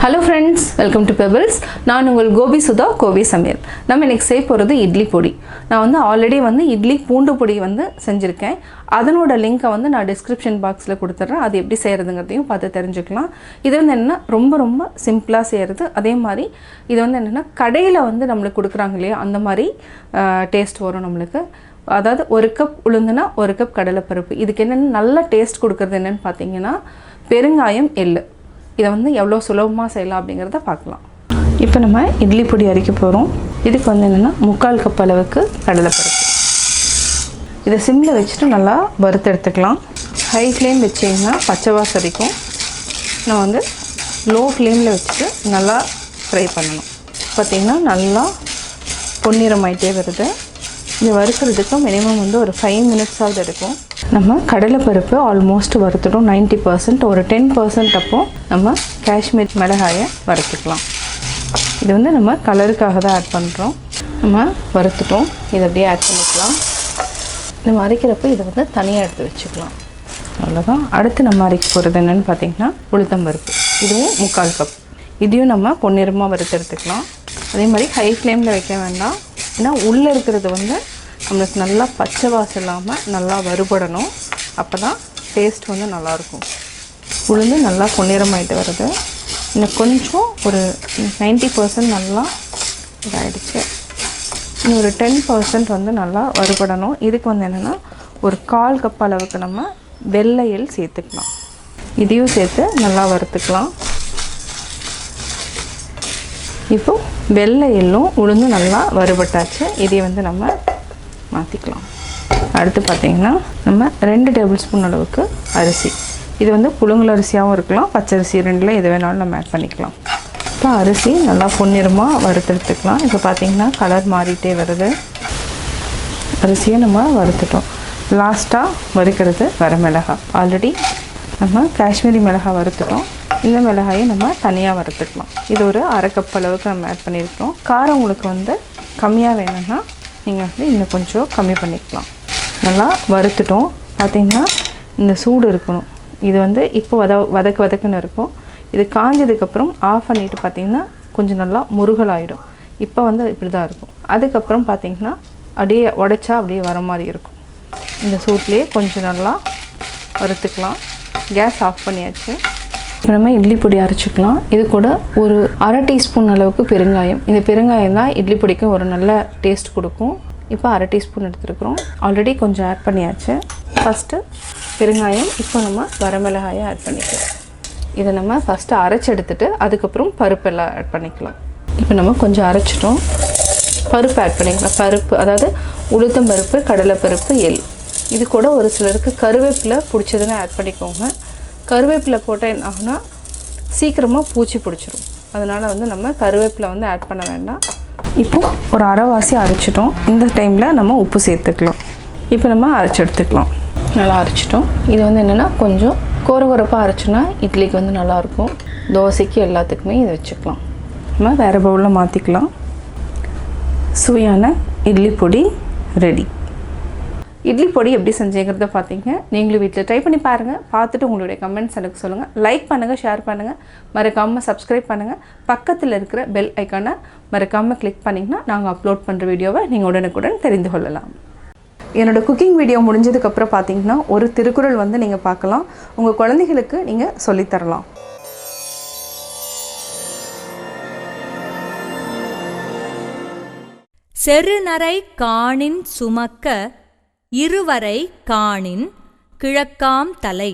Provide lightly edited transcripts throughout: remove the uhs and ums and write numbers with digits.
Hello friends, welcome to Pebbles. நான் உங்கள் கோபி சுதா கோபி சமையல். நம்ம இன்னைக்கு செய்ய போகிறது இட்லி பொடி. நான் வந்து ஆல்ரெடி வந்து இட்லி பூண்டு பொடி வந்து செஞ்சுருக்கேன். அதனோட லிங்கை வந்து நான் டிஸ்கிரிப்ஷன் பாக்ஸில் கொடுத்துட்றேன். அது எப்படி செய்கிறதுங்கிறதையும் பார்த்து தெரிஞ்சுக்கலாம். இது வந்து என்னென்னா ரொம்ப சிம்பிளாக செய்கிறது. அதே மாதிரி இது வந்து என்னென்னா கடையில் வந்து நம்மளுக்கு கொடுக்குறாங்க இல்லையா, அந்த மாதிரி டேஸ்ட் வரும் நம்மளுக்கு. அதாவது ஒரு கப் உளுந்துனா ஒரு கப் கடலைப்பருப்பு. இதுக்கு என்னென்ன நல்ல டேஸ்ட் கொடுக்குறது என்னென்னு பார்த்தீங்கன்னா பெருங்காயம், எள்ளு. இதை வந்து எவ்வளோ சுலபமாக செய்யலாம் அப்படிங்கிறத பார்க்கலாம். இப்போ நம்ம இட்லி பொடி அரைக்க போகிறோம். இதுக்கு வந்து என்னென்னா 3/4 கப் அளவுக்கு கடலைப்பருப்பு. இதை சிம்மில் வச்சுட்டு நல்லா வறுத்து எடுத்துக்கலாம். ஹை ஃப்ளேம் வச்சிங்கன்னா பச்சை வாசம் அடிக்கும். நம்ம வந்து லோ ஃப்ளேமில் வச்சுட்டு நல்லா ஃப்ரை பண்ணணும். பார்த்திங்கன்னா நல்லா பொன்னிறமாயிட்டே வருது. இது வறுக்கிறதுக்கு மினிமம் வந்து ஒரு 5 மினிட்ஸாவது எடுக்கும். நம்ம கடலைப்பருப்பு ஆல்மோஸ்ட் வறுத்துட்டோம் 90%. ஒரு 10% அப்போ நம்ம காஷ்மீர் மிளகாயை வறுத்துக்கலாம். இது வந்து நம்ம கலருக்காக தான் ஆட் பண்ணுறோம். நம்ம வறுத்துட்டோம், இதை அப்படியே ஆட் பண்ணிக்கலாம். நம்ம அரைக்கிறப்போ இதை வந்து தனியாக எடுத்து வச்சுக்கலாம். அவ்வளோதான். அடுத்து நம்ம அரைக்க போகிறது என்னென்னு பார்த்திங்கன்னா உளுத்தம்பருப்பு. இதுவும் 3/4 கப். இதையும் நம்ம பொன்னிறமாக வறுத்து எடுத்துக்கலாம். அதே மாதிரி ஹை ஃப்ளேமில் வைக்க வேண்டாம். ஏன்னா உள்ளே இருக்கிறது வந்து நம்மளுக்கு நல்லா பச்சை வாசம் இல்லாமல் நல்லா வறுபடணும். அப்போ தான் டேஸ்ட் வந்து நல்லாயிருக்கும். உளுந்து நல்லா பொன்னிறமாயிட்டு வருது. இன்னும் கொஞ்சம் ஒரு 90% நல்லா இதாகிடுச்சு. இன்னும் ஒரு 10% வந்து நல்லா வறுபடணும். இதுக்கு வந்து என்னென்னா ஒரு 1/4 கப் அளவுக்கு நம்ம வெள்ளை எள் சேர்த்துக்கலாம். இதையும் சேர்த்து நல்லா வறுத்துக்கலாம். இப்போ வெள்ளை எள்ளும் உளுந்து நல்லா வறுபட்டாச்சு. இதை வந்து நம்ம மாற்றிக்கலாம். அடுத்து பார்த்திங்கன்னா நம்ம 2 டேபிள் ஸ்பூன் அளவுக்கு அரிசி. இது வந்து புழுங்கல் அரிசியாகவும் இருக்கலாம், பச்சரிசி, ரெண்டில் எது வேணாலும் நம்ம ஆட் பண்ணிக்கலாம். இப்போ அரிசி நல்லா பொன்னிறமாக வறுத்தெடுத்துக்கலாம். இப்போ பார்த்திங்கன்னா கலர் மாறிட்டே வருது. அரிசியை நம்ம வறுத்துட்டோம். லாஸ்ட்டாக வறுக்கிறது வரமிளகாய். ஆல்ரெடி நம்ம காஷ்மீரி மிளகாய் வறுத்துட்டோம். இந்த மிளகாயை நம்ம தனியாக வறுத்துக்கலாம். இது ஒரு 1/2 கப் அளவுக்கு நம்ம ஆட் பண்ணியிருக்கோம். காரம் உங்களுக்கு வந்து கம்மியாக வேணும்னா நீங்கள் வந்து இன்னும் கொஞ்சம் கம்மி பண்ணிக்கலாம். நல்லா வறுத்துட்டோம். பார்த்திங்கன்னா இந்த சூடு இருக்கணும். இது வந்து இப்போ வதக்குன்னு இருக்கும். இது காஞ்சதுக்கப்புறம் ஆஃப் பண்ணிவிட்டு பார்த்திங்கன்னா கொஞ்சம் நல்லா முருகலாயிடும். இப்போ வந்து இப்படி தான் இருக்கும். அதுக்கப்புறம் பார்த்திங்கன்னா அப்படியே உடைச்சா அப்படியே வர மாதிரி இருக்கும். இந்த சூட்லேயே கொஞ்சம் நல்லா வறுத்துக்கலாம். கேஸ் ஆஃப் பண்ணியாச்சு. இப்போ நம்ம இட்லி பொடி அரைச்சிக்கலாம். இது கூட ஒரு 1/2 டீஸ்பூன் அளவுக்கு பெருங்காயம். இந்த பெருங்காயம் தான் இட்லி பொடிக்கு ஒரு நல்ல டேஸ்ட் கொடுக்கும். இப்போ 1/2 டீஸ்பூன் எடுத்துருக்குறோம். ஆல்ரெடி கொஞ்சம் ஆட் பண்ணியாச்சு. ஃபஸ்ட்டு பெருங்காயம். இப்போ நம்ம வரமிளகாயை ஆட் பண்ணிக்கலாம். இதை நம்ம ஃபஸ்ட்டு அரைச்சி எடுத்துகிட்டு அதுக்கப்புறம் பருப்பெல்லாம் ஆட் பண்ணிக்கலாம். இப்போ நம்ம கொஞ்சம் அரைச்சிட்டோம். பருப்பு ஆட் பண்ணிக்கலாம். பருப்பு அதாவது உளுத்தம் பருப்பு, கடலைப்பருப்பு, எள். இது கூட ஒரு சிலருக்கு கருவேப்பிலை பிடிச்சதுன்னு ஆட் பண்ணிக்கோங்க. கருவேப்பிலை போட்டால் என்ன ஆகுனா சீக்கிரமாக பூச்சி பிடிச்சிரும். அதனால் வந்து நம்ம கருவேப்பிலை வந்து ஆட் பண்ண வேண்டாம். இப்போது ஒரு அரைவாசி அரைச்சிட்டோம். இந்த டைமில் நம்ம உப்பு சேர்த்துக்கலாம். இப்போ நம்ம அரைச்சி எடுத்துக்கலாம். நல்லா அரைச்சிட்டோம். இது வந்து என்னென்னா கொஞ்சம் கொரப்பாக அரைச்சோன்னா இட்லிக்கு வந்து நல்லாயிருக்கும். தோசைக்கு எல்லாத்துக்குமே இதை வச்சுக்கலாம். நம்ம வேறு பவுலில் மாற்றிக்கலாம். சுவையான இட்லி பொடி ரெடி. இட்லி பொடி எப்படி செஞ்சேங்கிறத பார்த்தீங்க. நீங்களும் வீட்டில் ட்ரை பண்ணி பாருங்கள். பார்த்துட்டு உங்களுடைய கமெண்ட்ஸ் எனக்கு சொல்லுங்கள். லைக் பண்ணுங்கள், ஷேர் பண்ணுங்கள், மறக்காமல் சப்ஸ்கிரைப் பண்ணுங்கள். பக்கத்தில் இருக்கிற பெல் ஐக்கானை மறக்காமல் கிளிக் பண்ணிங்கன்னா நாங்கள் அப்லோட் பண்ணுற வீடியோவை நீங்கள் உடனுக்குடன் தெரிந்து கொள்ளலாம். என்னோடய குக்கிங் வீடியோ முடிஞ்சதுக்கப்புறம் பார்த்தீங்கன்னா ஒரு திருக்குறள் வந்து நீங்கள் பார்க்கலாம். உங்கள் குழந்தைகளுக்கு நீங்கள் சொல்லித்தரலாம். செருநரை காணின் சுமக்க இருவரை காணின் கிழக்காம் தலை.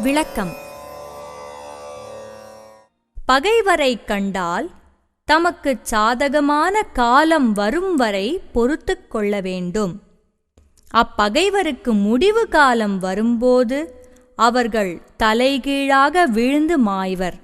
விளக்கம். பகைவரை கண்டால் தமக்குச் சாதகமான காலம் வரும் வரை பொறுத்துக் கொள்ள வேண்டும். அப்பகைவருக்கு முடிவு காலம் வரும்போது அவர்கள் தலைகீழாக விழுந்து மாய்வர்.